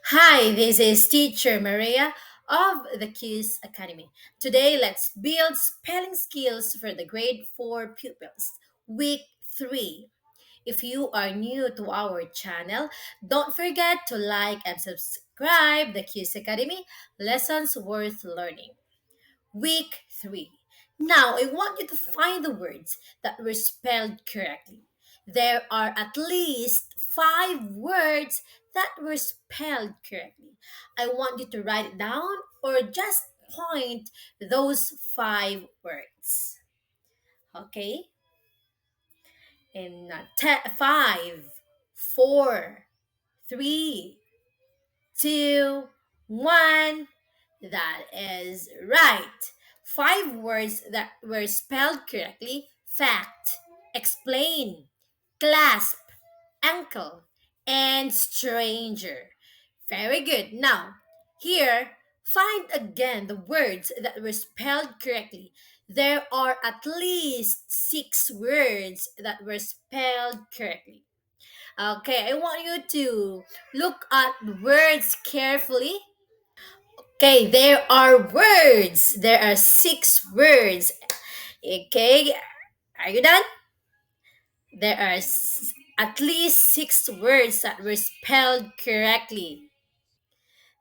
Hi, this is Teacher Maria of TheQsAcademy. Today, let's build spelling skills for the grade 4 pupils, week 3. If you are new to our channel, don't forget to like and subscribe the Academy Lessons Worth Learning. Week 3. Now, I want you to find the words that were spelled correctly. There are at least 5 words that were spelled correctly. I want you to write it down or just point those 5 words. Okay? In 5, 4, 3, 2, 1. That is right. 5 words that were spelled correctly: fact, explain, clasp, ankle, and stranger. Very good. Now, here, find again the words that were spelled correctly. There are at least 6 words that were spelled correctly. Okay, I want you to look at the words carefully. Okay, there are words. There are 6 words. Okay, are you done? There are at least 6 words that were spelled correctly.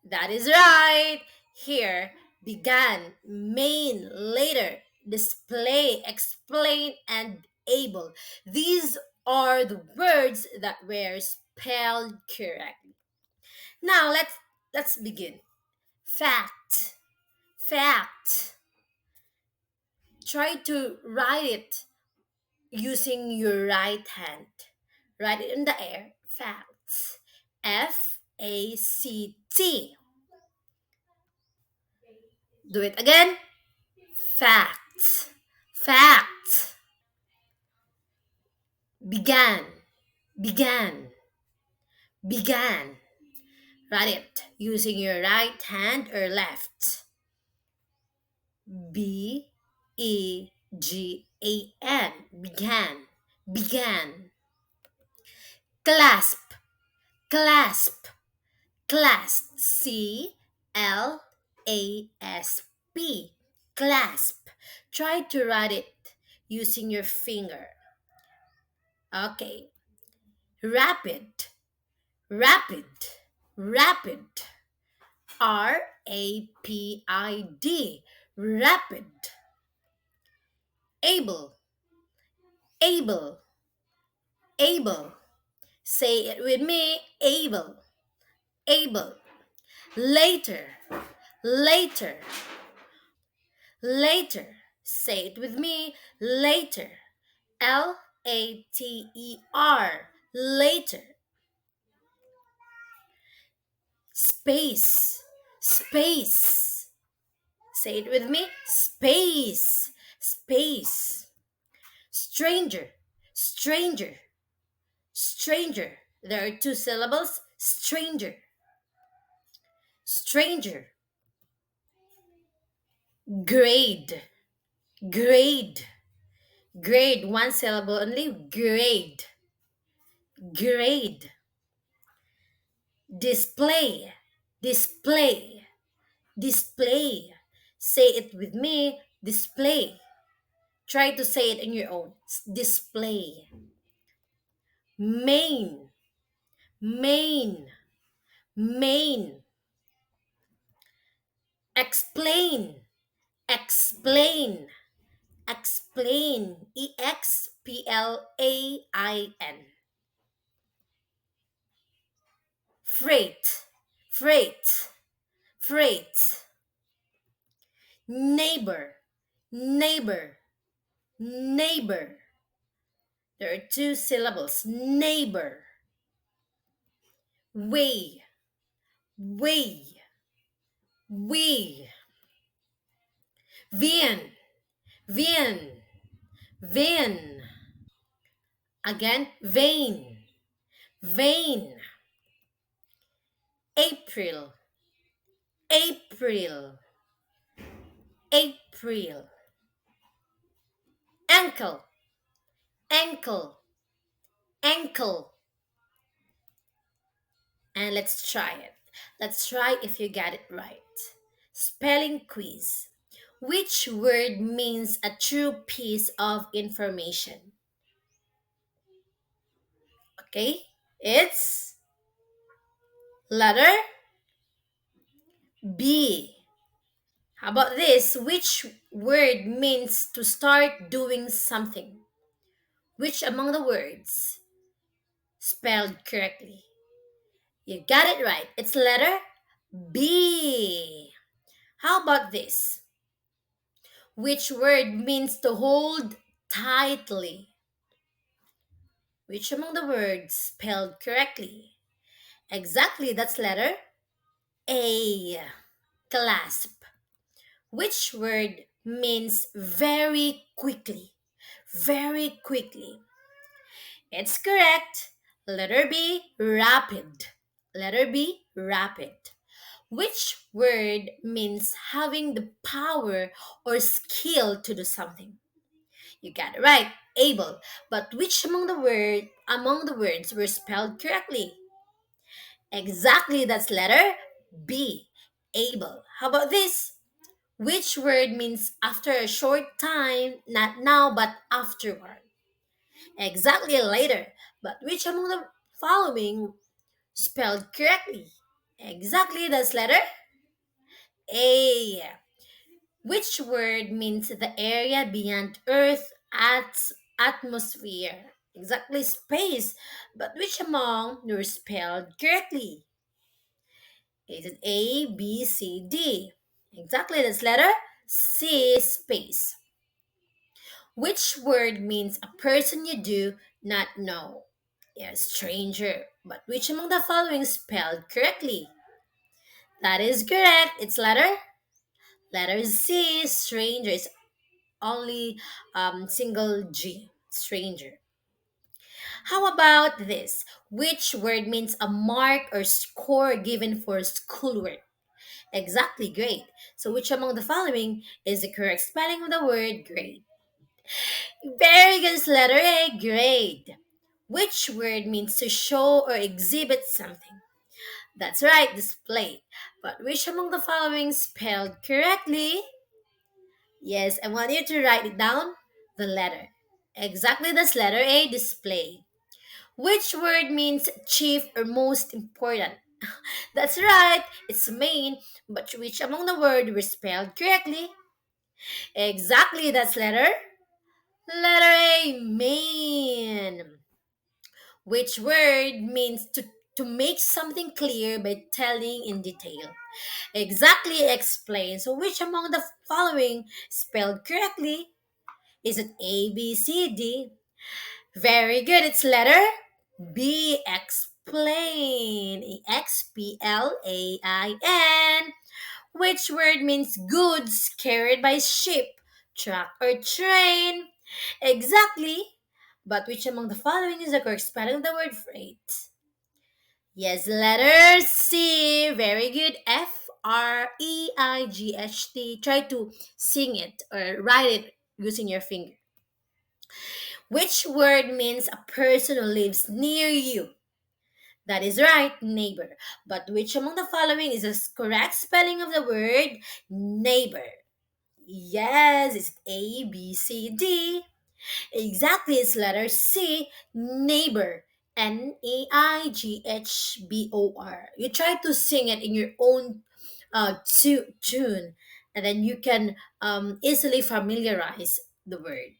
That is right. Here, began, main, later, display, explain, and able. These are the words that were spelled correctly. Now let's begin. Fact. Fact. Try to write it using your right hand. Write it in the air. Facts. FACT. Do it again. Facts. Facts. Began. Began. Began. Write it using your right hand or left. Began. Began. Began. Clasp. Clasp. Clasp. CLASP. Clasp. Try to write it using your finger. Okay. Rapid. Rapid. Rapid. RAPID. Rapid. Able. Able. Able. Say it with me. Able. Able. Later. Later. Later. Say it with me. Later. LATER. Later. Space. Space. Say it with me. Space. Space. Stranger. Stranger. Stranger. There are 2 syllables. Stranger. Stranger. Grade. Grade. Grade. 1 syllable only. Grade. Grade. Display. Display. Display. Say it with me. Display. Try to say it on your own. Display. Main. Main. Main. Explain. Explain. Explain. EXPLAIN. Freight. Freight. Freight. Neighbor. Neighbor. Neighbor. There are 2 syllables. Neighbor. Way. Way. We. Vein. Vein. Vein. Again, vein. Vein. April. April. April. Ankle. Ankle. Ankle. And let's try it. Let's try if you got it right. Spelling quiz. Which word means a true piece of information? Okay, it's letter B. How about this? Which word means to start doing something? Which among the words spelled correctly? You got it right. It's letter B. How about this? Which word means to hold tightly? Which among the words spelled correctly? Exactly, that's letter A. Clasp. Which word means very quickly? Very quickly. It's correct. Letter B, rapid. Letter B, rapid. Which word means having the power or skill to do something? You got it right, able. But which among the words were spelled correctly? Exactly, that's letter B, able. How about this? Which word means after a short time, not now but afterward? Exactly, later. But which among the following spelled correctly? Exactly, that's letter A. Which word means the area beyond Earth's atmosphere? Exactly, space. But which among were spelled correctly? Is it A, B, C, D? Exactly, that's letter C, space. Which word means a person you do not know? Yes, stranger. But which among the following spelled correctly? That is correct. It's letter C. Stranger is only single G. Stranger. How about this? Which word means a mark or score given for schoolwork? Exactly, grade. So which among the following is the correct spelling of the word grade? Very good, it's letter A, grade. Which word means to show or exhibit something? That's right, display. But which among the following spelled correctly? Yes, I want you to write it down. The letter. Exactly, that's letter A, display. Which word means chief or most important? That's right, it's main. But which among the words were spelled correctly? Exactly, that's letter A, main. Which word means to make something clear by telling in detail. Exactly, explain. So which among the following spelled correctly? Is it A, B, C, D? Very good. It's letter B, explain. Explain. Which word means goods carried by ship, truck, or train? Exactly. But which among the following is the correct spelling of the word freight? Yes, letter C. Very good. Freight. Try to sing it or write it using your finger. Which word means a person who lives near you? That is right, neighbor. But which among the following is the correct spelling of the word neighbor? Yes, it's A, B, C, D. Exactly, it's letter C, neighbor. Neighbor. You try to sing it in your own tune, and then you can easily familiarize the word.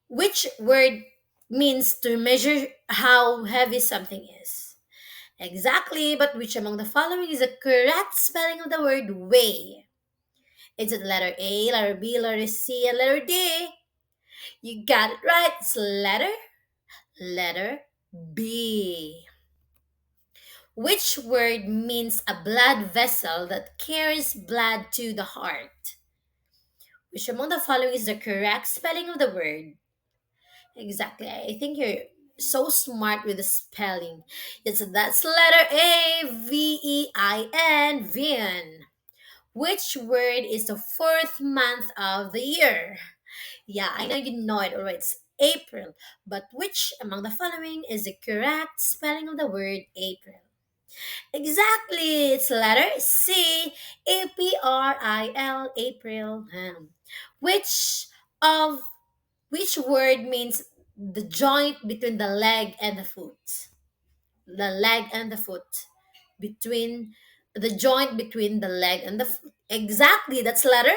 Which word means to measure how heavy something is? Exactly, but which among the following is the correct spelling of the word weigh? Is it letter A, letter B, letter C, and letter D? You got it right. It's letter B. Which word means a blood vessel that carries blood to the heart? Which among the following is the correct spelling of the word? Exactly. I think you're so smart with the spelling. That's letter A, Vein, Vein. Which word is the fourth month of the year? Yeah, I know you know it already. It's April. But which among the following is the correct spelling of the word April? Exactly, it's letter C, April, April. Which of which word means the joint between the leg and the foot? The leg and the foot. Between the joint between the leg and the foot. Exactly, that's letter.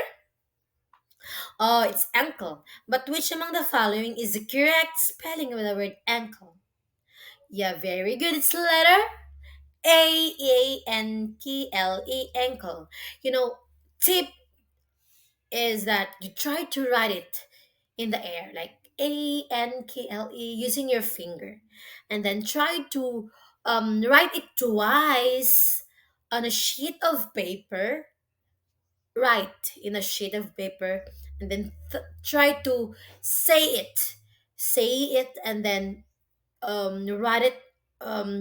Oh, it's ankle. But which among the following is the correct spelling of the word ankle? Yeah, very good. It's letter Ankle, ankle. You know, tip is that you try to write it in the air, like Ankle, using your finger, and then try to write it twice on a sheet of paper. Write in a sheet of paper, and then try to say it, and then write it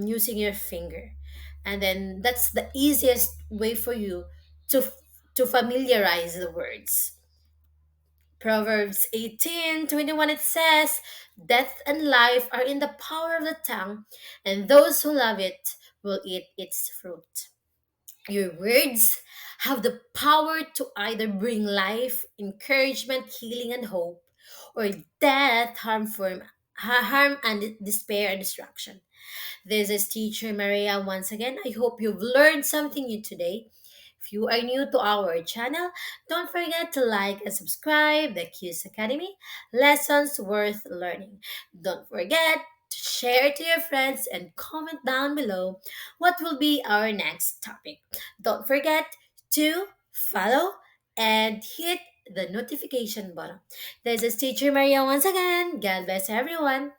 using your finger, and then that's the easiest way for you to familiarize the words. Proverbs 18:21, it says, "Death and life are in the power of the tongue, and those who love it will eat its fruit." Your words have the power to either bring life, encouragement, healing, and hope, or death, harm and despair and destruction. This is Teacher Maria once again. I hope you've learned something new today. If you are new to our channel, don't forget to like and subscribe the Q's Academy, Lessons Worth Learning. Don't forget to share it to your friends and comment down below what will be our next topic. Don't forget to follow and hit the notification button. This is Teacher Maria once again. God bless everyone.